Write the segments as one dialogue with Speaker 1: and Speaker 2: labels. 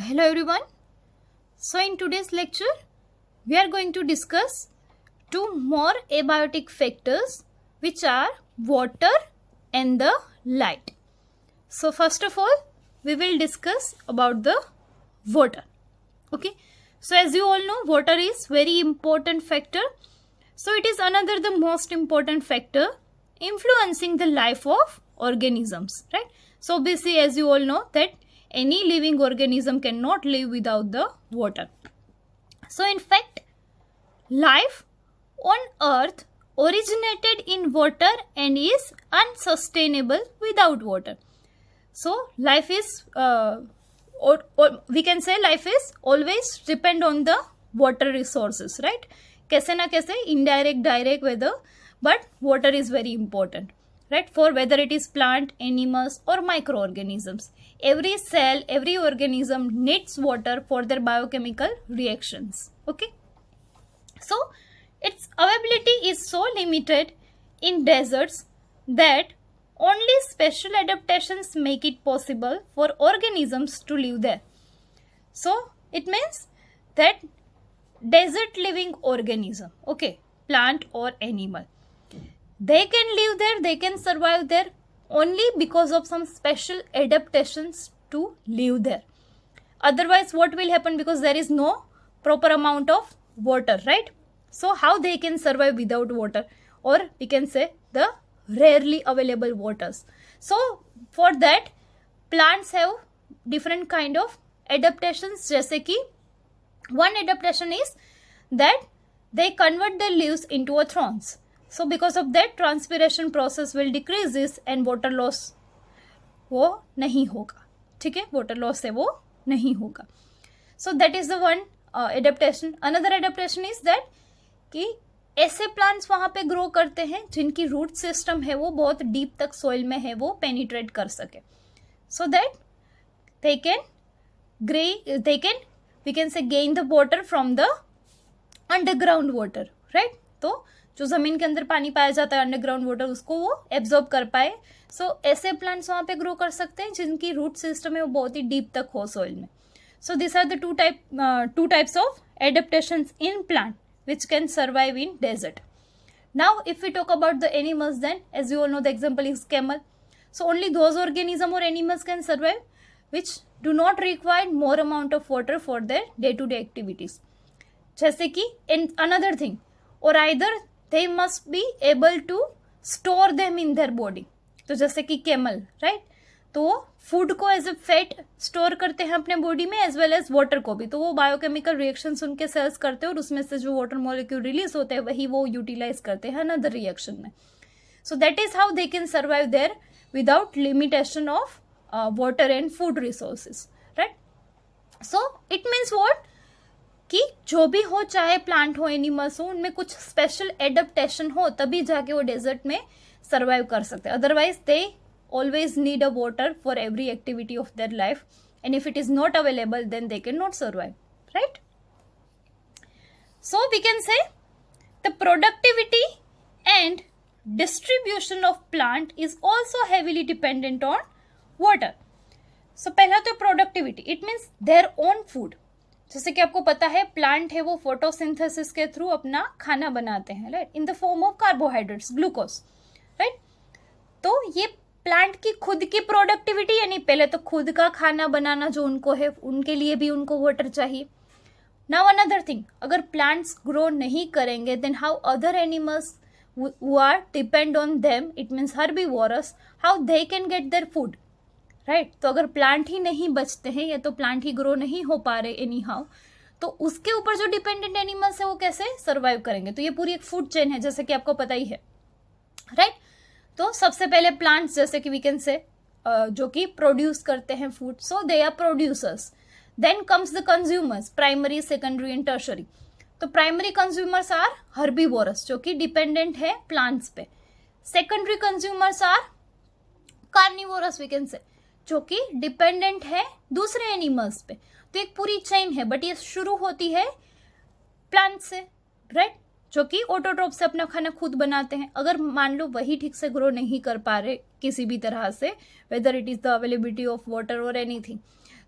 Speaker 1: Hello everyone. So in today's lecture, we are going to discuss two more abiotic factors which are water and the light. So first of all, we will discuss about the water. Okay. So as you all know, water is very important factor. So it is another the most important factor influencing the life of organisms, right? So obviously as you all know that any living organism cannot live without the water. So in fact, life on earth originated in water and is unsustainable without water. So life is or we can say life is always depend on the water resources, right? कैसे ना कैसे indirect, direct, whether, but water is very important, right? For whether it is plant, animals or microorganisms. Every cell, every organism needs water for their biochemical reactions. Okay. So its availability is so limited in deserts that only special adaptations make it possible for organisms to live there. So it means that desert living organism, okay, plant or animal, they can live there, they can survive there only because of some special adaptations to live there. Otherwise what will happen, because there is no proper amount of water, right? So how they can survive without water, or we can say the rarely available waters. So for that plants have different kind of adaptations. जैसे कि one adaptation is that they convert their leaves into a thorns. So because of that transpiration process will decrease this and water loss वो नहीं होगा. ठीक है, water loss है वो नहीं होगा. So that is the one adaptation. Another adaptation is that कि ऐसे प्लांट्स वहाँ पे ग्रो करते हैं जिनकी रूट सिस्टम है वो बहुत डीप तक सॉइल में है, वो पेनिट्रेट कर सके, so that they can we can say gain the water from the underground water, right? तो जो ज़मीन के अंदर पानी पाया जाता है अंडरग्राउंड वाटर, उसको वो एब्जॉर्ब कर पाए. सो ऐसे प्लांट्स वहाँ पे ग्रो कर सकते हैं जिनकी रूट सिस्टम है वो बहुत ही डीप तक हो सॉइल में. So this are the two types of adaptations in plant which can survive in desert. Now if we talk about the animals, then as you all know the example is camel. So only those organisms or animals can survive which do not require more amount of water for their day-to-day activities. जैसे कि another thing, or either they must be able to store them in their body. तो जैसे कि camel, right? तो वो food को as a fat store करते हैं अपने बॉडी में एज वेल एज वाटर को भी. तो वो बायोकेमिकल रिएक्शंस उनके सेल्स करते हैं और उसमें से जो वाटर मॉलिक्यूल रिलीज होते हैं वही वो यूटिलाइज करते हैं अनदर रिएक्शन में. So that is how they can survive there without limitation of water and food resources, right? So it means what कि जो भी हो, चाहे प्लांट हो एनिमल्स हो, उनमें कुछ स्पेशल एडेप्टेशन हो तभी जाके वो डेजर्ट में सर्वाइव कर सकते हैं. Otherwise they always need a water for every activity of their life, and if it is not available then they cannot survive, right? So we can say the productivity and distribution of plant is also heavily dependent on water. So पहला तो productivity, it means their own food. जैसे कि आपको पता है plant है वो photosynthesis के थ्रू अपना खाना बनाते हैं, right, in the form of carbohydrates, glucose, right? तो ये प्लांट की खुद की प्रोडक्टिविटी, यानी पहले तो खुद का खाना बनाना जो उनको है उनके लिए भी उनको वाटर चाहिए. नाउ अनदर थिंग, अगर प्लांट्स ग्रो नहीं करेंगे then how other animals who are depend on them, it means herbivores, how they can get their food, right? तो अगर प्लांट ही नहीं बचते हैं या तो प्लांट ही ग्रो नहीं हो पा रहे एनी हाउ, तो उसके ऊपर जो डिपेंडेंट एनिमल्स है वो कैसे सर्वाइव करेंगे? तो ये पूरी एक फूड चेन है जैसे कि आपको पता ही है, राइट? तो सबसे पहले प्लांट्स जैसे कि वी कैन से जो कि प्रोड्यूस करते हैं food, so they are producers. Then comes the consumers, primary, secondary and tertiary. तो प्राइमरी कंज्यूमर्स आर हर्बीवोरस जो कि डिपेंडेंट है प्लांट्स पे. Secondary consumers are carnivores we can say, जो कि डिपेंडेंट है दूसरे एनिमल्स पे. तो एक पूरी चेन है, बट ये शुरू होती है प्लांट से, राइट? जो कि ऑटोट्रोप से अपना खाना खुद बनाते हैं. अगर मान लो वही ठीक से ग्रो नहीं कर पा रहे किसी भी तरह से, weather it is the availability of water और एनीथिंग,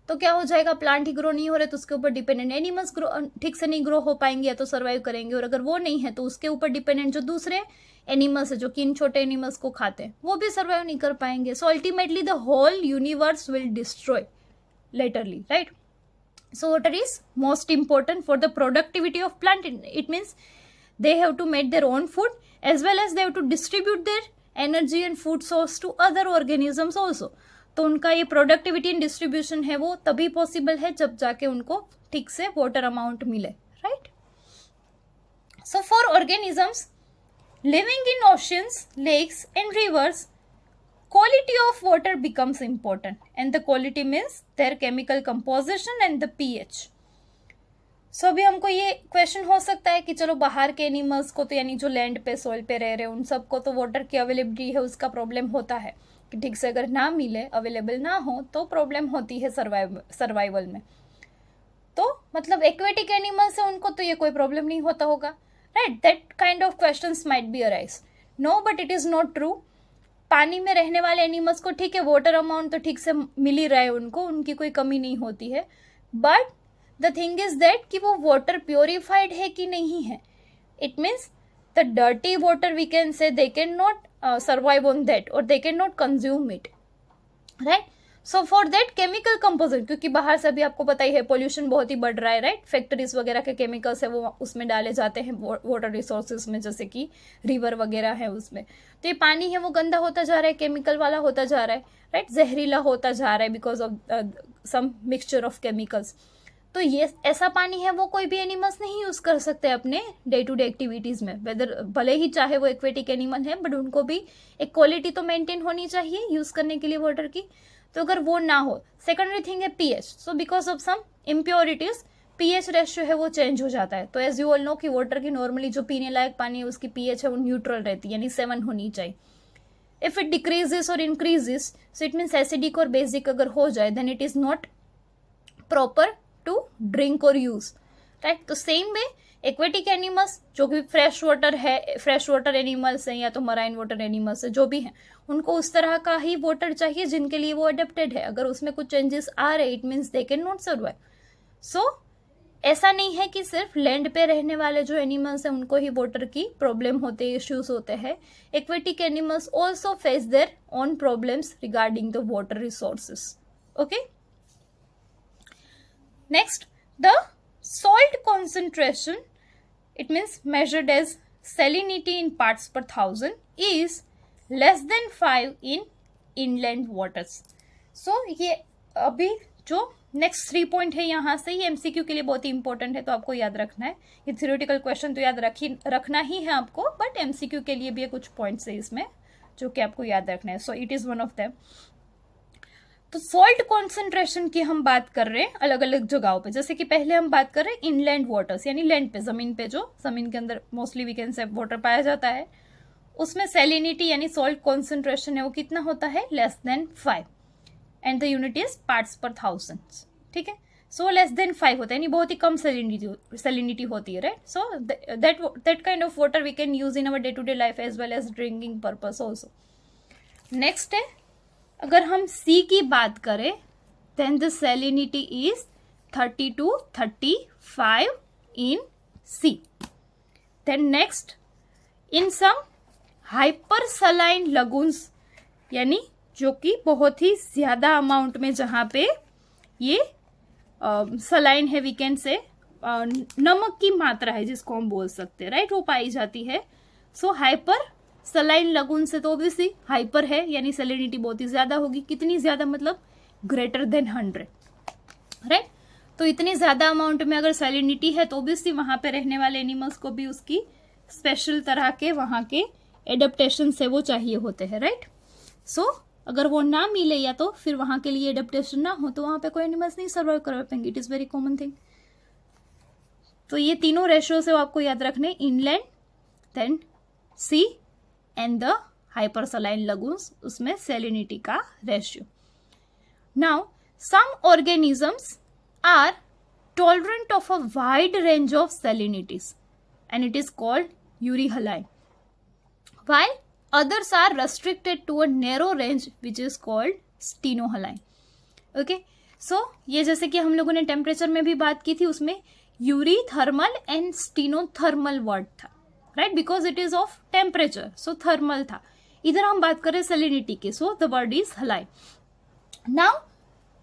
Speaker 1: तो क्या हो जाएगा, प्लांट ही ग्रो नहीं हो रहे तो उसके ऊपर डिपेंडेंट एनिमल्स ग्रो ठीक से नहीं ग्रो हो पाएंगे या तो सर्वाइव करेंगे, और अगर वो नहीं है तो उसके ऊपर डिपेंडेंट जो दूसरे एनिमल्स है जो कि इन छोटे एनिमल्स को खाते हैं वो भी सर्वाइव नहीं कर पाएंगे. So ultimately the whole universe will destroy laterally, right? So water is most important for the productivity of plant. It means they have to make their own food as well as they have to distribute their energy and food source to other organisms also. तो उनका ये productivity and distribution है वो तभी possible है जब जाके उनको ठीक से वाटर अमाउंट मिले, right? So for organisms living in oceans, lakes and rivers, quality of water becomes important, and the quality means their chemical composition and the pH. So अभी हमको ये क्वेश्चन हो सकता है कि चलो बाहर के एनिमल्स को तो यानी जो लैंड पे सोइल पे रह रहे हैं उन सबको तो वाटर की अवेलेबिलिटी है उसका प्रॉब्लम होता है कि ठीक से अगर ना मिले, अवेलेबल ना हो तो प्रॉब्लम होती है सर्वाइवल में. तो मतलब एक्वेटिक एनिमल्स है उनको तो ये कोई प्रॉब्लम नहीं होता होगा, right? That kind of questions might be arise. No, but it is not true. पानी में रहने वाले एनिमल्स को ठीक है वाटर अमाउंट तो ठीक से मिल ही रहा है उनको, उनकी कोई कमी नहीं होती है. But the thing is that कि वो वाटर प्योरीफाइड है कि नहीं है. It means the dirty water we can say they can not survive on that और they can not consume it, right? So for that chemical composition, क्योंकि बाहर से भी आपको पता ही है पोल्यूशन बहुत ही बढ़ रहा है, राइट? फैक्ट्रीज वगैरह के केमिकल्स है वो उसमें डाले जाते हैं वाटर रिसोर्सेज में, जैसे कि रिवर वगैरह है उसमें. तो ये पानी है वो गंदा होता जा रहा है, केमिकल वाला होता जा रहा है, राइट? जहरीला होता जा रहा है because of some mixture of chemicals. तो ये ऐसा पानी है वो कोई भी एनिमल्स नहीं यूज कर सकते अपने डे टू डे एक्टिविटीज में, वेदर भले ही चाहे वो एक्वेटिक एनिमल है, बट उनको भी एक क्वालिटी तो मेंटेन होनी चाहिए यूज करने के लिए वाटर की. तो अगर वो ना हो, सेकेंडरी थिंग है pH. So because of some impurities pH ratio है वो चेंज हो जाता है. तो एज यू ऑल नो कि वाटर की नॉर्मली जो पीने लायक पानी है उसकी पीएच है वो न्यूट्रल रहती है, यानी 7 होनी चाहिए. इफ इट डिक्रीजेस और increases, so it means acidic और बेसिक अगर हो जाए then it is not proper to drink और यूज, राइट? तो सेम वे एक्वेटिक एनिमल्स जो कि फ्रेश वाटर एनिमल्स हैं या तो मराइन वाटर एनिमल्स है जो भी हैं, उनको उस तरह का ही वाटर चाहिए जिनके लिए वो अडेप्टेड है. अगर उसमें कुछ चेंजेस आ रहे it means they can not survive. So ऐसा नहीं है कि सिर्फ लैंड पे रहने वाले जो एनिमल्स हैं उनको ही वाटर की प्रॉब्लम होते हैं, इश्यूज होते हैं. Aquatic animals also face their own problems regarding the water resources. Okay, next the salt concentration, it means measured as salinity in parts per thousand, is less than 5 in inland waters. So ये अभी जो next 3 point है यहाँ से, ये MCQ के लिए बहुत ही इंपॉर्टेंट है तो आपको याद रखना है. ये थ्योरेटिकल क्वेश्चन तो याद रखना ही है आपको, बट एमसीक्यू के लिए भी कुछ पॉइंट्स है इसमें जो कि आपको याद रखना है. So it is one of them. तो सॉल्ट कॉन्सेंट्रेशन की हम बात कर रहे हैं अलग अलग जगहों पे. जैसे कि पहले हम बात कर रहे हैं इनलैंड वाटर्स, यानी लैंड पे, जमीन पे, जो जमीन के अंदर mostly we can say water पाया जाता है, उसमें सैलिनिटी यानी सॉल्ट कॉन्सेंट्रेशन है वो कितना होता है, less than 5, and the unit is parts पर थाउजेंड. ठीक है, सो लेस देन 5 होता है यानी बहुत ही कम सैलिनिटी होती है, right? So that kind of water we can use in our day to day life as well as drinking purpose also. Next है, अगर हम सी की बात करें then the salinity is 30 to 35 in sea. Then next, in some hyper saline lagoons, यानी जो कि बहुत ही ज्यादा अमाउंट में जहां पे ये सलाइन है, वी कैन से नमक की मात्रा है जिसको हम बोल सकते हैं, राइट, वो पाई जाती है. सो हाइपर सलाइन लगून से तो ऑब्वियसली हाइपर है यानी सैलिनिटी बहुत ही ज्यादा होगी. कितनी ज्यादा, मतलब ग्रेटर देन 100, राइट? तो इतनी ज्यादा अमाउंट में अगर सैलिनिटी है तो ऑब्वियसली वहां पे रहने वाले एनिमल्स को भी उसकी स्पेशल तरह के वहां के एडेप्टेशन से वो चाहिए होते हैं, राइट? सो अगर वो ना मिले या तो फिर वहां के लिए एडेप्टेशन ना हो तो वहां पे कोई एनिमल्स नहीं सर्वाइव कर पाएंगे. It is very common thing. तो ये तीनों रेशियो से आपको याद रखने, inland, then sea and the hyper saline lagoons, उसमें सैलिनिटी का ratio. Now some organisms are tolerant of a wide range of salinities and it is called euryhaline, while others are restricted to a narrow range which is called stenohaline. Okay, सो ये जैसे कि हम लोगों ने temperature में भी बात की थी, उसमें eurythermal and stenothermal word था, right, because it is of temperature, so thermal था. इधर हम बात करें सैलिनिटी की, so the word is haline. Now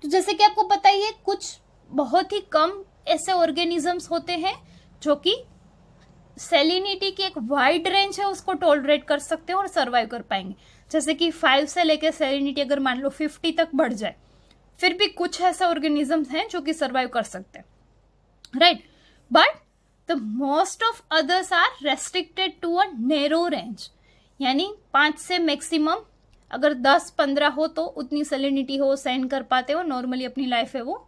Speaker 1: तो जैसे कि आपको पता ही है, कुछ बहुत ही कम ऐसे ऑर्गेनिजम्स होते हैं जो कि सैलिनिटी की एक वाइड रेंज है उसको टॉलरेट कर सकते हैं और सर्वाइव कर पाएंगे. जैसे कि 5 से लेकर सैलिनिटी अगर मान लो 50 तक बढ़ जाए, फिर भी कुछ ऐसे ऑर्गेनिजम्स हैं जो कि सर्वाइव कर सकते हैं, right. But the most of others are restricted to a narrow range, यानी 5 से मैक्सिमम अगर 10-15 हो तो उतनी सैलिनिटी हो, सहन कर पाते हो, नॉर्मली अपनी लाइफ है वो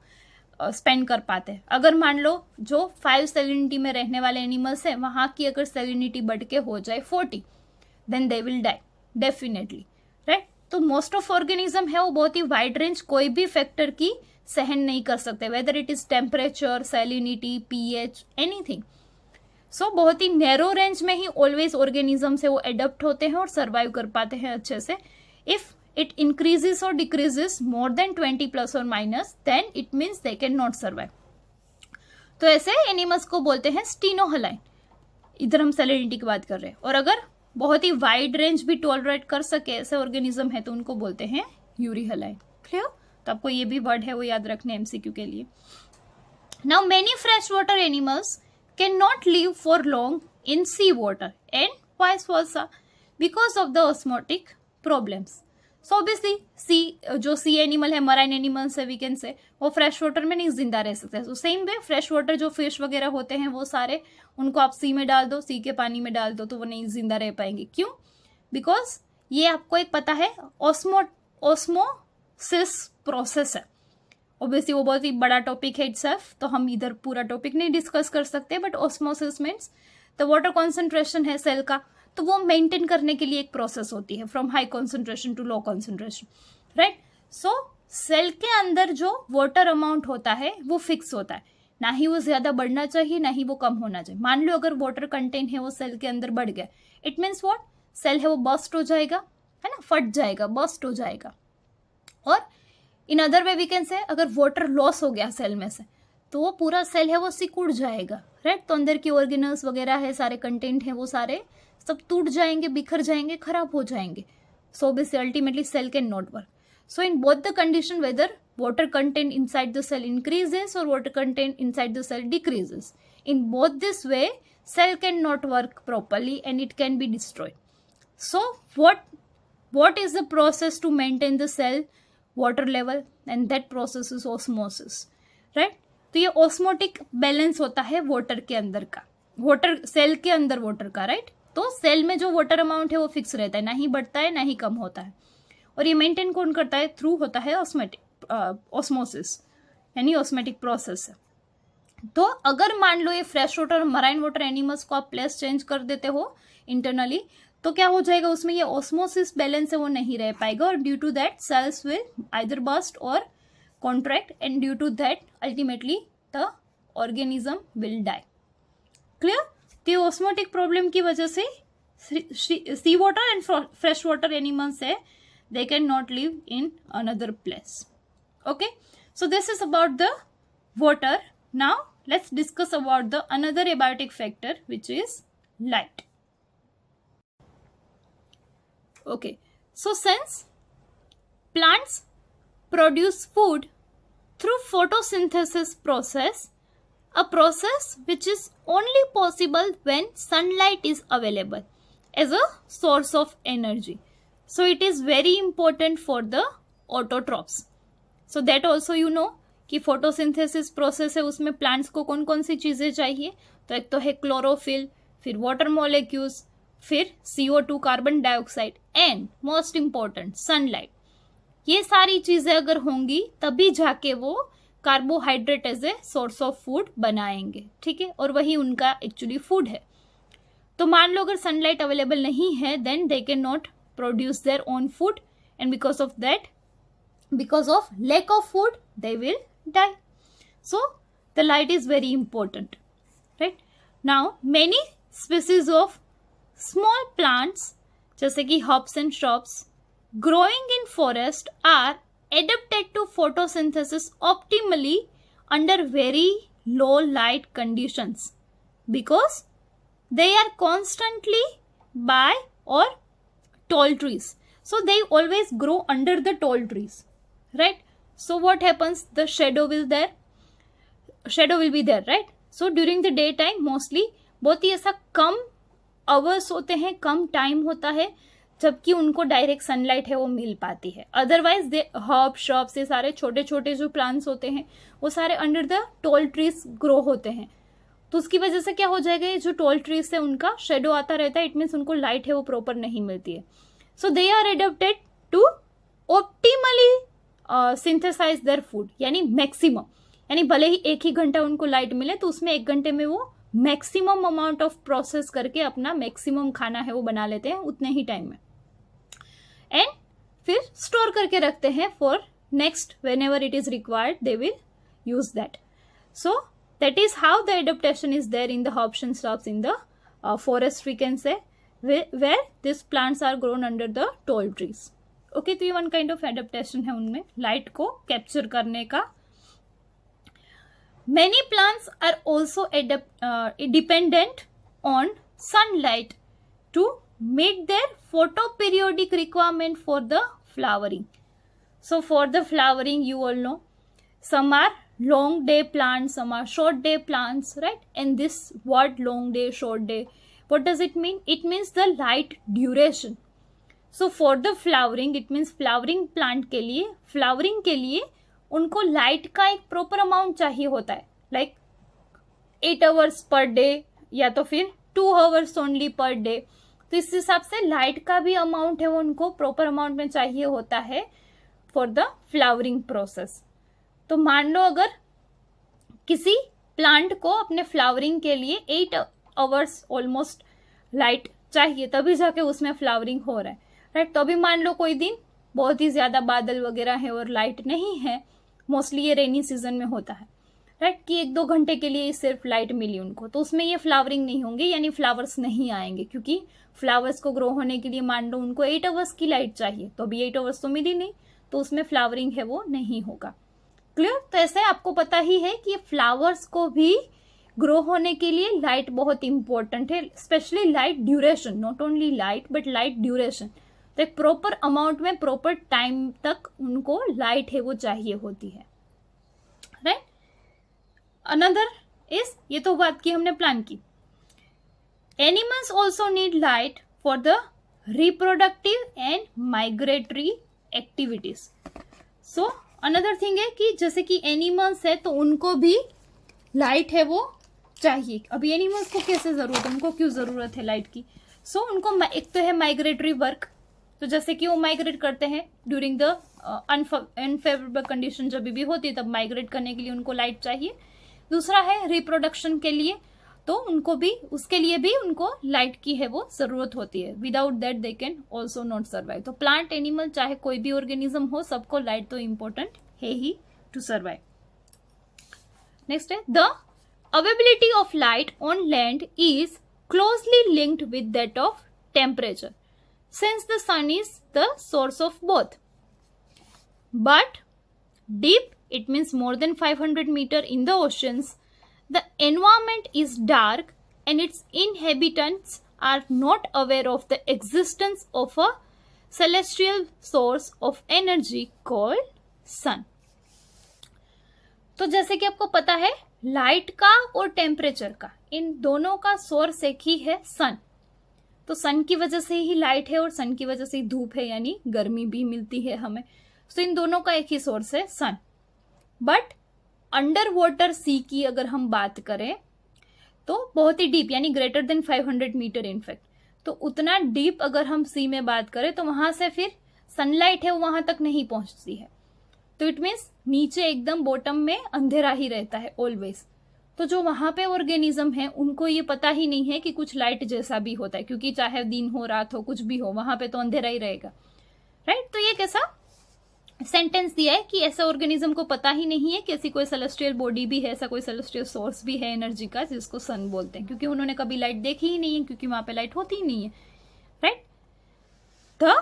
Speaker 1: स्पेंड कर पाते हैं. अगर मान लो जो 5 सैलिनिटी में रहने वाले एनिमल्स हैं वहां की अगर सैलिनिटी बढ़ के हो जाए 40, then they will die definitely, right. तो मोस्ट ऑफ ऑर्गेनिज्म है वो बहुत ही वाइड रेंज कोई भी फैक्टर की सहन नहीं कर सकते, whether it is temperature, salinity, pH, anything. So बहुत ही नैरो रेंज में ही ऑलवेज ऑर्गेनिज्म से वो एडप्ट होते हैं और सर्वाइव कर पाते हैं अच्छे से. If it increases or decreases more than 20 plus or minus, then it means they cannot survive. तो ऐसे एनिमल्स को बोलते हैं स्टीनोहलाइन. इधर हम सैलिनिटी की बात कर रहे हैं. और अगर बहुत ही वाइड रेंज भी टॉलरेट कर सके ऐसे ऑर्गेनिज्म है तो उनको बोलते हैं यूरीहलाइन. क्लियर? तो आपको ये भी वर्ड है वो याद रखने एमसीक्यू के लिए. Now many fresh water animals can not live for long in sea water and vice versa because of the osmotic problems. So obviously जो सी एनिमल है, मराइन एनिमल्स है वी कैन से, वो fresh water में नहीं जिंदा रह सकते. So same way fresh water जो फिश वगैरह होते हैं वो सारे उनको आप सी में डाल दो, सी के पानी में डाल दो तो वो नहीं जिंदा रह पाएंगे. क्यों? बिकॉज ये आपको एक पता है ऑस्मोसिस प्रोसेस है. ऑब्वियसली वो बहुत ही बड़ा टॉपिक है इटसेल्फ, तो हम इधर पूरा टॉपिक नहीं डिस्कस कर सकते. But osmosis means the water concentration है सेल का, तो वो मेंटेन करने के लिए एक प्रोसेस होती है from high concentration to low concentration, right. So cell के अंदर जो वाटर अमाउंट होता है वो फिक्स होता है, ना ही वो ज्यादा बढ़ना चाहिए ना ही वो कम होना चाहिए. मान लो अगर वाटर कंटेंट है वो सेल के अंदर बढ़ गया, इट मीन्स व्हाट, सेल है वो बस्ट हो जाएगा, है ना, फट जाएगा, बस्ट हो जाएगा. और in other way we can say अगर वाटर लॉस हो गया सेल में से तो वो पूरा सेल है वो सिकुड़ जाएगा, राइट. तो अंदर की ऑर्गेनल्स वगैरह है, सारे कंटेंट है वो सारे सब टूट जाएंगे, बिखर जाएंगे, खराब हो जाएंगे. So basically ultimately cell can not work. So in both the condition whether water content inside the cell increases or water content inside the cell decreases, in both this way cell cannot work properly and it can be destroyed. So what is the process to maintain the cell water level? And that process is osmosis, right. तो ये osmotic balance होता है water के अंदर का, water cell के अंदर water का, right. तो सेल में जो वाटर अमाउंट है वो फिक्स रहता है, ना ही बढ़ता है ना ही कम होता है. और ये मेंटेन कौन करता है? थ्रू होता है ऑस्मोसिस, यानी ऑस्मेटिक प्रोसेस है. तो अगर मान लो ये फ्रेश वाटर और मराइन वाटर एनिमल्स को आप प्लेस चेंज कर देते हो इंटरनली, तो क्या हो जाएगा उसमें, ये ऑस्मोसिस बैलेंस है वो नहीं रह पाएगा और due to that cells will either burst और contract and due to that ultimately the organism will die. Clear? तो ऑस्मोटिक प्रॉब्लम की वजह से sea water and fresh water animals है they cannot live in another place. Okay, so this is about the water. Now let's discuss about the another abiotic factor which is light. Okay, so since plants produce food through photosynthesis process, a process which is only possible when sunlight is available as a source of energy. So it is very important for the autotrophs. So that also you know कि photosynthesis process है उसमें plants को कौन कौन सी चीजें चाहिए. तो एक तो है क्लोरोफिल, फिर वाटर मोलिक्यूल्स, फिर CO2 carbon dioxide and most important sunlight. ये सारी चीजें अगर होंगी तभी जाके वो carbohydrate as a source of food बनाएंगे, ठीक है, और वही उनका एक्चुअली फूड है. तो मान लो अगर सनलाइट अवेलेबल नहीं है then they can not produce their own food, and because of lack of food they will die. So the light is very important, right. Now many species of small plants जैसे कि herbs and shrubs growing in forest are adapted to photosynthesis optimally under very low light conditions because they are constantly by or tall trees. So they always grow under the tall trees, right? So what happens? The shadow will be there, right? So during the day time mostly बहुत ही ऐसा कम hours होते हैं, कम time होता है जबकि उनको direct sunlight है वो मिल पाती है. अदरवाइज दे हर्ब श्रब्स, ये सारे छोटे छोटे जो प्लांट्स होते हैं वो सारे under the tall trees grow होते हैं. तो उसकी वजह से क्या हो जाएगा, ये जो टॉल ट्रीज है उनका शेडो आता रहता है. इट मीन्स उनको लाइट है वो प्रॉपर नहीं मिलती है. So they are adapted to optimally synthesise their food, यानी मैक्सिमम, यानी भले ही एक ही घंटा उनको लाइट मिले तो उसमें एक घंटे में वो मैक्सिमम अमाउंट ऑफ प्रोसेस करके अपना मैक्सिमम खाना है वो बना लेते हैं उतने ही टाइम में. एंड फिर स्टोर करके रखते हैं for next whenever it is required they will use that. So that is how the adaptation is there in the herbs and shrubs in the forest we can say, where these plants are grown under the tall trees. Okay, तो ये one kind of adaptation है उनमें light को capture करने का. Many plants are also dependent on sunlight to meet their photoperiodic requirement for the flowering. So for the flowering, you all know, some are long day plants, some are short day plants, right? And this word long day, short day, what does it mean? It means the light duration. So for the flowering, it means flowering plant के लिए उनको light का एक proper amount चाहिए होता है, like 8 hours per day या तो फिर 2 आवर्स ओनली पर डे. तो इस हिसाब से लाइट का भी अमाउंट है वो उनको प्रॉपर अमाउंट में चाहिए होता है फॉर द फ्लावरिंग प्रोसेस. तो मान लो अगर किसी प्लांट को अपने फ्लावरिंग के लिए 8 आवर्स ऑलमोस्ट लाइट चाहिए तभी जाके उसमें फ्लावरिंग हो रहा है, राइट? तो अभी मान लो कोई दिन बहुत ही ज्यादा बादल वगैरह है और लाइट नहीं है, मोस्टली ये रेनी सीजन में होता है, राइट? कि 1-2 घंटे के लिए सिर्फ लाइट मिली उनको, तो उसमें ये फ्लावरिंग नहीं होंगे, यानी फ्लावर्स नहीं आएंगे, क्योंकि फ्लावर्स को ग्रो होने के लिए मान लो उनको 8 आवर्स की लाइट चाहिए, तो अभी 8 आवर्स तो मिली नहीं, तो उसमें फ्लावरिंग है वो नहीं होगा. क्लियर? तो ऐसे आपको पता ही है कि फ्लावर्स को भी ग्रो होने के लिए लाइट बहुत इंपॉर्टेंट है, specially light duration, not only light but light duration. तो एक प्रॉपर अमाउंट में प्रॉपर टाइम तक उनको लाइट है वो चाहिए होती है, राइट? अनदर इज, ये तो बात की हमने प्लान की, animals also need light for the reproductive and migratory activities. So another thing है कि जैसे कि एनिमल्स है तो उनको भी लाइट है वो चाहिए. अभी एनिमल्स को कैसे जरूरत है, उनको क्यों जरूरत है लाइट की? सो उनको एक तो है माइग्रेटरी वर्क, तो जैसे कि वो माइग्रेट करते हैं ड्यूरिंग द अनफेवरेबल कंडीशन जब भी होती है तब माइग्रेट करने के लिए उनको लाइट चाहिए. दूसरा है रिप्रोडक्शन के लिए, तो उनको भी उसके लिए भी उनको लाइट की है वो जरूरत होती है. Without that they can also not survive. तो प्लांट, एनिमल, चाहे कोई भी ऑर्गेनिज्म हो, सबको लाइट तो इम्पोर्टेंट है ही टू सर्वाइव. नेक्स्ट है, the availability of light on land is closely linked with that of temperature, since the sun is the source of both. But deep, it means more than 500 meter in the oceans, the environment is dark and its inhabitants are not aware of the existence of a celestial source of energy called sun. तो जैसे कि आपको पता है light का और temperature का, इन दोनों का सोर्स एक ही है, सन. तो सन की वजह से ही लाइट है और सन की वजह से ही धूप है, यानी गर्मी भी मिलती है हमें. तो इन दोनों का एक ही सोर्स है, सन. बट अंडर वाटर सी की अगर हम बात करें तो बहुत ही डीप, यानी ग्रेटर देन 500 मीटर इनफैक्ट, तो उतना डीप अगर हम सी में बात करें तो वहां से फिर सनलाइट है वहां तक नहीं पहुंचती है. तो इट मीन्स नीचे एकदम बॉटम में अंधेरा ही रहता है ऑलवेज. तो जो वहां पे ऑर्गेनिज्म है उनको ये पता ही नहीं है कि कुछ लाइट जैसा भी होता है, क्योंकि चाहे दिन हो रात हो कुछ भी हो वहां पे तो अंधेरा ही रहेगा, राइट? तो ये कैसा सेंटेंस दिया है कि ऐसा ऑर्गेनिज्म को पता ही नहीं है कि ऐसी कोई सेलेस्टियल बॉडी भी है, ऐसा कोई सेलेस्टियल सोर्स भी है एनर्जी का जिसको सन बोलते हैं, क्योंकि उन्होंने कभी लाइट देखी ही नहीं है, क्योंकि वहां पे लाइट होती ही नहीं है, right? The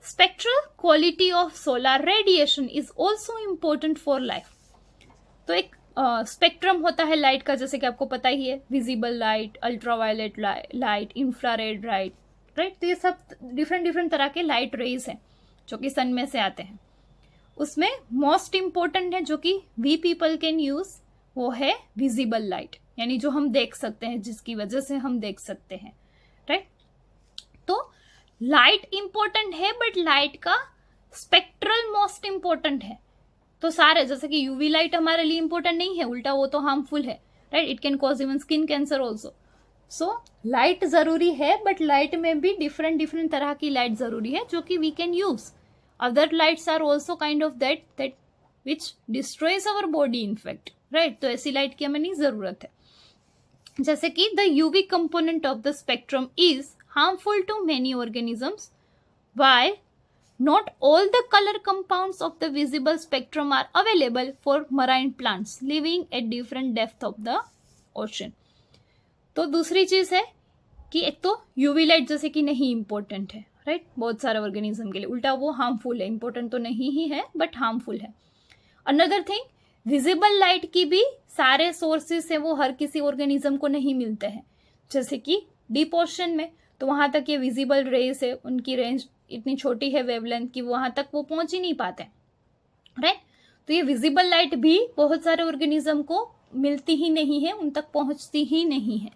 Speaker 1: spectral quality of solar radiation is also important for life. तो एक स्पेक्ट्रम होता है लाइट का, जैसे कि आपको पता ही है, visible light, ultraviolet light, infrared light, right. तो ये सब डिफरेंट तरह के लाइट रेज हैं जो कि सन में से आते हैं। उसमें मोस्ट इम्पोर्टेंट है जो कि वी पीपल कैन यूज, वो है विजिबल लाइट, यानी जो हम देख सकते हैं, जिसकी वजह से हम देख सकते हैं, राइट। तो लाइट इंपॉर्टेंट है, बट लाइट का स्पेक्ट्रल मोस्ट इंपॉर्टेंट है। तो सारे, जैसे कि यूवी लाइट हमारे लिए इंपॉर्टेंट नहीं है, उल्टा वो तो हार्मफुल है, right. It can cause even skin cancer also. So light जरूरी है, बट लाइट में भी डिफरेंट तरह की लाइट जरूरी है जो कि we can use. Other lights are also kind of that which destroys our body in fact, right. तो ऐसी लाइट की हमें नहीं जरूरत है। जैसे कि the UV component of the spectrum is harmful to many organisms, while not all the color compounds of the visible spectrum are available for marine plants living at different depth of the ocean। तो दूसरी चीज है कि एक तो UV light जैसे कि नहीं इंपॉर्टेंट है, राइट, बहुत सारे ऑर्गेनिज्म के लिए, उल्टा वो हार्मफुल है, इंपॉर्टेंट तो नहीं ही है बट हार्मफुल है। अनदर थिंग, विजिबल लाइट की भी सारे सोर्सेस है वो हर किसी ऑर्गेनिज्म को नहीं मिलते हैं। जैसे कि डीप ओशन में, तो वहां तक ये विजिबल रेज है, उनकी रेंज इतनी छोटी है वेवलेंथ की, वहां तक वो पहुंच ही नहीं पाते, राइट। तो ये विजिबल लाइट भी बहुत सारे ऑर्गेनिज्म को मिलती ही नहीं है, उन तक पहुंचती ही नहीं है।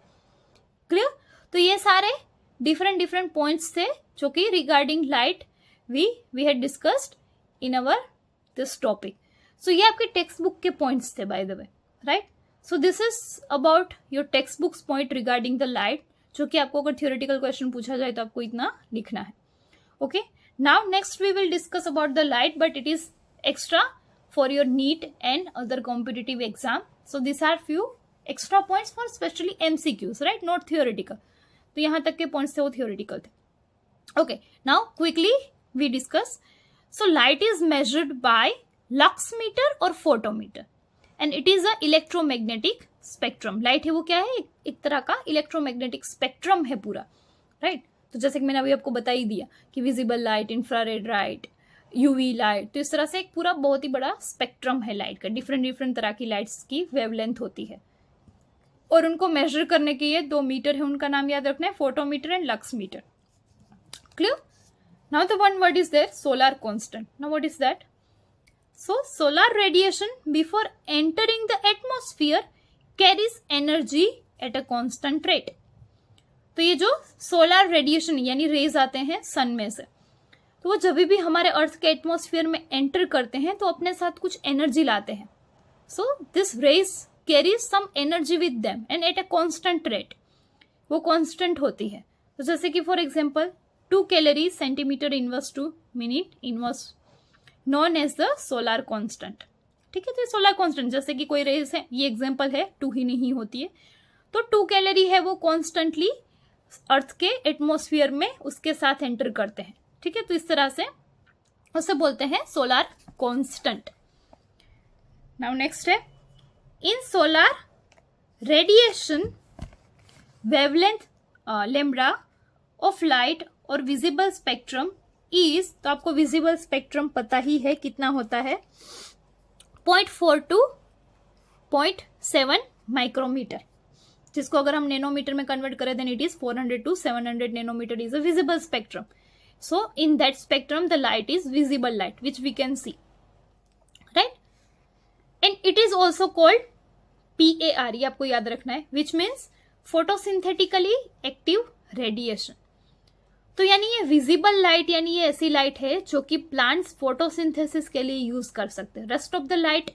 Speaker 1: क्लियर। तो ये सारे डिफरेंट पॉइंट्स थे जो कि regarding light we had discussed in our this topic. So ये आपके टेक्स्ट बुक के पॉइंट्स थे by the way, right. So this is about your text books point regarding the light, जो कि आपको अगर थियोरेटिकल क्वेश्चन पूछा जाए तो आपको इतना लिखना है। Okay, now next we will discuss about the light, but it is extra for your NEET and other competitive exam. So this are few extra points for specially MCQs, right, not theoretical. तो यहां तक के points थे वो theoretical थे। Okay, now quickly we discuss. So light is measured by lux meter और photometer, and it is a electromagnetic spectrum. Light है वो क्या है, एक तरह का इलेक्ट्रोमैग्नेटिक स्पेक्ट्रम है पूरा, राइट। तो जैसे कि मैंने अभी आपको बता ही दिया कि visible light, infrared light, UV light, तो इस तरह से एक पूरा बहुत ही बड़ा स्पेक्ट्रम है लाइट का। डिफरेंट तरह की लाइट्स की वेवलेंथ होती है, और उनको मेजर करने के लिए 2 मीटर है, उनका नाम याद रखना है, photometer and lux meter. Clear. Now the one word is there, solar constant. Now what is that? So solar radiation before entering the atmosphere carries energy at a constant rate। तो ये जो solar radiation यानी raise आते हैं सन में से, तो वो जब भी हमारे अर्थ के एटमॉस्फेयर में एंटर करते हैं तो अपने साथ कुछ एनर्जी लाते हैं। So this rays carries some energy with them and at a constant rate, वो कांस्टेंट होती है। तो जैसे कि for example 2 calorie centimetre inverse two minute inverse known as the solar constant. ठीक है, तो सोलर कांस्टेंट जैसे कि कोई रेस है, ये एग्जांपल है, 2 ही नहीं होती है, तो 2 कैलोरी है वो कॉन्स्टेंटली अर्थ के एटमॉस्फेयर में उसके साथ एंटर करते हैं। ठीक है, तो इस तरह से उसे बोलते हैं सोलर कांस्टेंट। नाउ नेक्स्ट है, in solar radiation wavelength lambda of light और विजिबल स्पेक्ट्रम इज, तो आपको विजिबल स्पेक्ट्रम पता ही है कितना होता है, 0.4 to 0.7 माइक्रोमीटर, जिसको अगर हम नैनोमीटर में कन्वर्ट करें then it is 400 to 700 nanometre is a visible spectrum. So in that spectrum the light is visible light which we can see, right, and it is also called PAR, ये आपको याद रखना है, which means photosynthetically active radiation. तो यानी ये visible light यानी ये ऐसी लाइट है जो कि प्लांट्स फोटोसिंथेसिस के लिए यूज कर सकते हैं। रेस्ट ऑफ द लाइट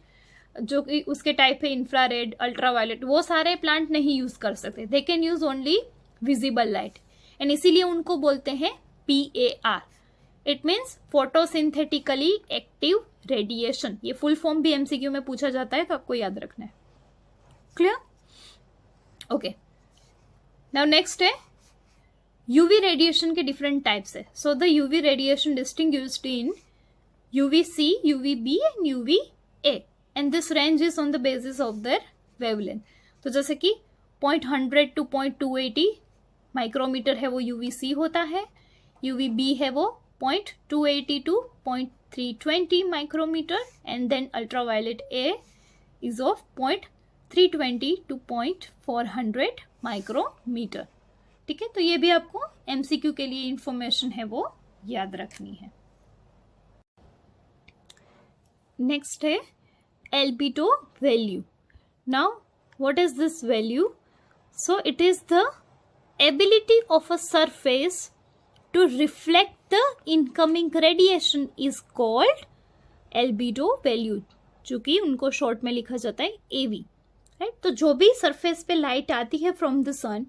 Speaker 1: जो कि उसके टाइप है इंफ्रारेड, अल्ट्रावायलेट, वो सारे प्लांट नहीं यूज कर सकते, they can use only visible light, and इसीलिए उनको बोलते हैं PAR। It means photosynthetically active radiation. ये फुल फॉर्म भी MCQ में पूछा जाता है, तो आपको याद रखना है। क्लियर? ओके, नाउ नेक्स्ट है यूवी रेडिएशन के डिफरेंट टाइप्स है। So the UV radiation distinguished in UVC, UVB and UVA, and this range is on the basis of their wavelength. तो जैसे कि 0.100 to 0.280 माइक्रोमीटर है वो UVC होता है, UVB है वो 0.280 to 0.320 micrometer, and then ultraviolet A is of 0.320 to 0.400 micrometer. ठीक है, तो ये भी आपको MCQ के लिए इंफॉर्मेशन है वो याद रखनी है. नेक्स्ट है albedo value. Now what is this value? So it is the ability of a surface to reflect the incoming radiation is called albedo value, जो कि उनको शॉर्ट में लिखा जाता है AV, राइट. तो जो भी सरफेस पे लाइट आती है फ्रॉम द सन,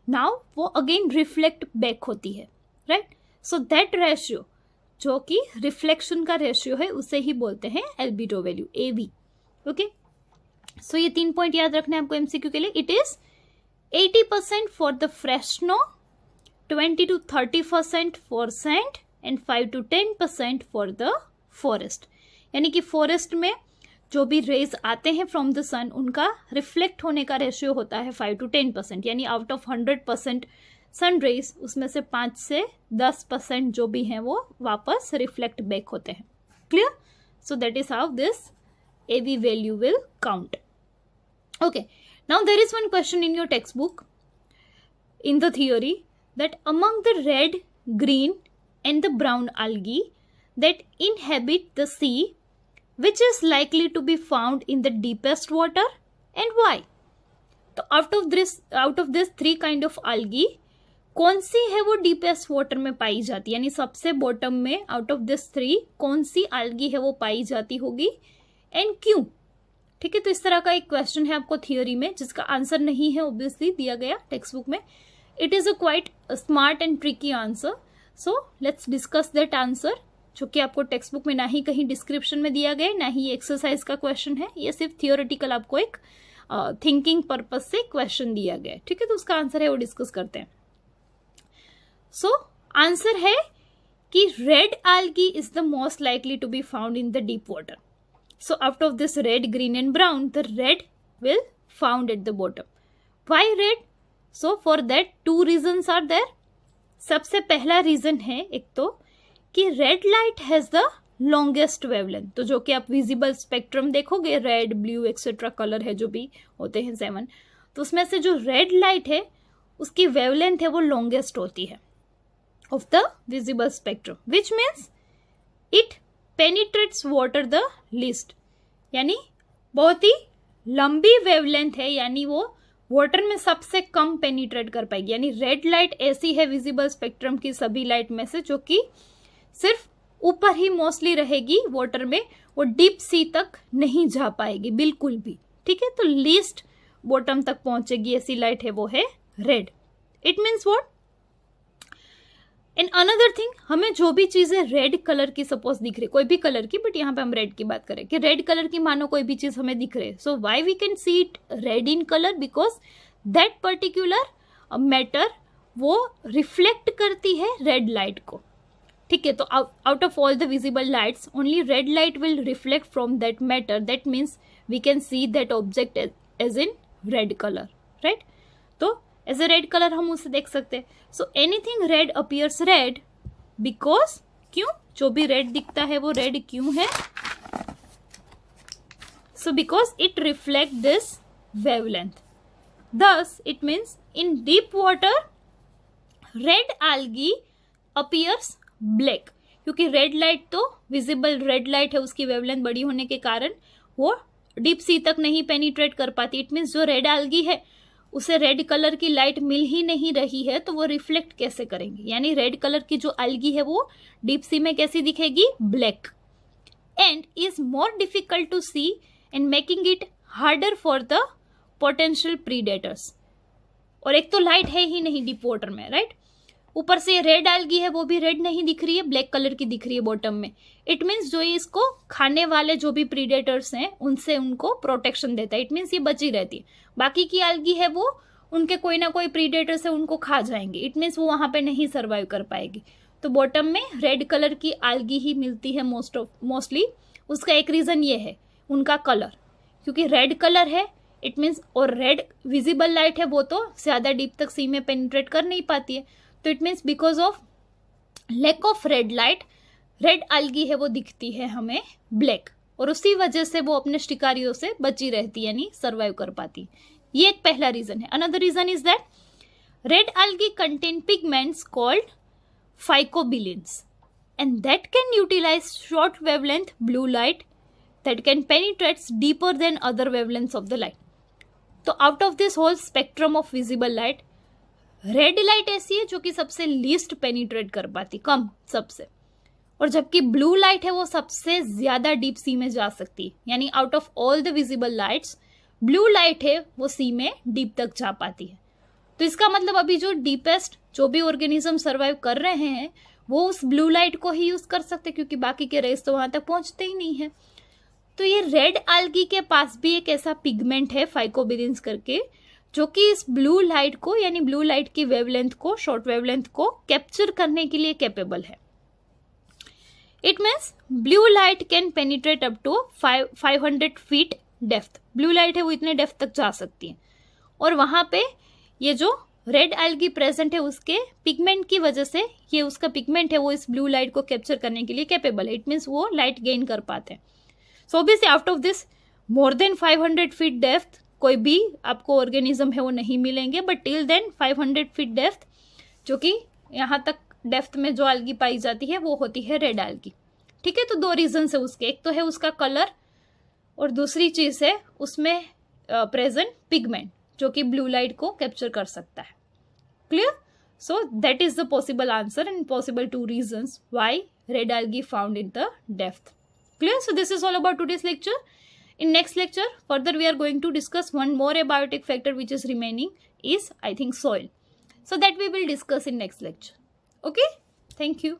Speaker 1: नाउ वो अगेन रिफ्लेक्ट बैक होती है, राइट. सो दैट रेशियो जो कि रिफ्लेक्शन का रेशियो है उसे ही बोलते हैं एल्बिडो वैल्यू AV. ओके, सो ये 3 पॉइंट याद रखना है आपको MCQ के लिए. It is 80% for the fresh snow, 20 to 30% for sand and 5 to 10% for the forest. यानी कि फॉरेस्ट में जो भी रेज आते हैं फ्रॉम द सन उनका रिफ्लेक्ट होने का रेशियो होता है 5 to 10%. यानी आउट ऑफ 100% सन रेज उसमें से 5 से 10% जो भी हैं वो वापस रिफ्लेक्ट बैक होते हैं. Clear? So that is how this AV value will count. Okay, now there is one question in your textbook in the theory that among the red, green and the brown algae that inhabit the sea, which is likely to be found in the deepest water and why? तो out of this 3 kind of algae कौन सी है वो deepest water में पाई जाती है, यानी सबसे bottom में आउट ऑफ दिस 3 कौन सी algae है वो पाई जाती होगी एंड क्यों. ठीक है, तो इस तरह का एक क्वेश्चन है आपको थियोरी में जिसका आंसर नहीं है ऑब्वियसली दिया गया टेक्स्ट बुक में. It is a quite smart and tricky answer. So let's discuss that answer, जो कि आपको टेक्स्ट बुक में ना ही कहीं डिस्क्रिप्शन में दिया गया, ना ही एक्सरसाइज का क्वेश्चन है. ये सिर्फ थियोरेटिकल आपको एक थिंकिंग पर्पज से क्वेश्चन दिया गया है. ठीक है, तो उसका आंसर है वो डिस्कस करते हैं. सो आंसर है कि red algae is the most likely to be found in the deep water. So out of this red, green and brown, the red will found at the bottom. Why red? So for that 2 reasons are there. सबसे पहला reason है एक तो कि red light has the longest wavelength. तो जो कि आप विजिबल स्पेक्ट्रम देखोगे, रेड, ब्लू एक्सेट्रा कलर है जो भी होते हैं 7, तो उसमें से जो रेड लाइट है उसकी वेवलेंथ है वो लॉन्गेस्ट होती है of the visible spectrum, which means it penetrates water the least. यानी बहुत ही लंबी वेवलेंथ है, यानी वो वाटर में सबसे कम पेनिट्रेट कर पाएगी. यानी रेड लाइट ऐसी है विजिबल स्पेक्ट्रम की सभी लाइट में से जो कि सिर्फ ऊपर ही मोस्टली रहेगी वाटर में, वो डीप सी तक नहीं जा पाएगी बिल्कुल भी. ठीक है, तो लीस्ट बॉटम तक पहुंचेगी ऐसी लाइट है वो है red. It means what? And another thing, हमें जो भी चीजें रेड कलर की सपोज दिख रही, कोई भी कलर की, बट यहाँ पे हम रेड की बात करें कि रेड कलर की मानो कोई भी चीज हमें दिख रही है. So why we can see it red in colour? Because that particular matter वो रिफ्लेक्ट करती है रेड लाइट को. ठीक है, तो out of all the visible lights only red light will reflect from that matter. That means we can see that object as in red colour, right. तो as a red colour हम उसे देख सकते हैं. So anything red appears red because, क्यों? जो भी red दिखता है वो रेड क्यों है? So because it reflect this wavelength. Thus it means in deep water rat algae appears black, क्योंकि रेड लाइट तो विजिबल रेड लाइट है, उसकी वेवलेंथ बड़ी होने के कारण वो डीप सी तक नहीं पेनिट्रेट कर पाती. इट मीन्स जो रेड algae है उसे रेड कलर की लाइट मिल ही नहीं रही है, तो वो रिफ्लेक्ट कैसे करेंगे? यानी रेड कलर की जो algae है वो डीप सी में कैसी दिखेगी? Black. And is more difficult to see and making it harder for the potential predators. और एक तो लाइट है ही नहीं डीप वाटर में, राइट. ऊपर से रेड algae है वो भी रेड नहीं दिख रही है, ब्लैक कलर की दिख रही है बॉटम में. इट मीन्स जो ये इसको खाने वाले जो भी प्रीडेटर्स हैं उनसे उनको प्रोटेक्शन देता है. इट मीन्स ये बची रहती है. बाकी की algae है वो उनके कोई ना कोई प्रीडेटर से उनको खा जाएंगे. इट मीन्स वो वहां पे नहीं सर्वाइव कर पाएगी. तो बॉटम में रेड कलर की algae ही मिलती है मोस्टली. उसका एक रीजन ये है उनका कलर, क्योंकि रेड कलर है. इट मीन्स और रेड विजिबल लाइट है वो तो ज्यादा डीप तक सी में पेनिट्रेट कर नहीं पाती है. तो it means because of lack of red light, red algae है वो दिखती है हमें ब्लैक, और उसी वजह से वो अपने शिकारियों से बची रहती है, यानी सर्वाइव कर पाती। ये एक पहला रीजन है। Another reason is that red algae contain pigments called phycobilins and that can utilize short wavelength blue light that can penetrate deeper than other wavelengths of the light. तो out of this whole spectrum of visible light, red light ऐसी है जो कि सबसे least penetrate कर पाती, कम सबसे, और जबकि ब्लू लाइट है वो सबसे ज्यादा डीप सी में जा सकती है, यानी out of all the visible lights blue light है वो सी में डीप तक जा पाती है। तो इसका मतलब अभी जो डीपेस्ट जो भी ऑर्गेनिज्म सर्वाइव कर रहे हैं वो उस ब्लू लाइट को ही यूज कर सकते हैं, क्योंकि बाकी के रेस तो वहां तक पहुंचते ही नहीं है। तो ये रेड algae के पास भी एक ऐसा पिगमेंट है फाइकोबिलिन्स करके, जो कि इस ब्लू लाइट को, यानी ब्लू लाइट की वेवलेंथ को, शॉर्ट वेवलेंथ को कैप्चर करने के लिए कैपेबल है। It means blue light can penetrate up to 500 feet depth. Blue light है वो इतने डेप्थ तक जा सकती है, और वहां पे ये जो रेड algae प्रेजेंट है उसके पिगमेंट की वजह से, ये उसका पिगमेंट है वो इस ब्लू लाइट को कैप्चर करने के लिए कैपेबल है। इट मीन्स वो लाइट गेन कर पाते हैं। So obviously out of this more than 500 feet depth कोई भी आपको ऑर्गेनिज्म है वो नहीं मिलेंगे, but till then 500 feet depth, जो कि यहाँ तक डेप्थ में जो algae पाई जाती है वो होती है रेड algae। ठीक है, तो दो रीजन है उसके, एक तो है उसका कलर और दूसरी चीज है उसमें प्रेजेंट पिगमेंट जो कि ब्लू लाइट को कैप्चर कर सकता है। Clear? So that is the possible answer and possible two reasons why red algae found in the depth. Clear? So this is all about today's lecture. In next lecture, further we are going to discuss one more abiotic factor which is remaining is, I think, soil. So that we will discuss in next lecture. Okay? Thank you.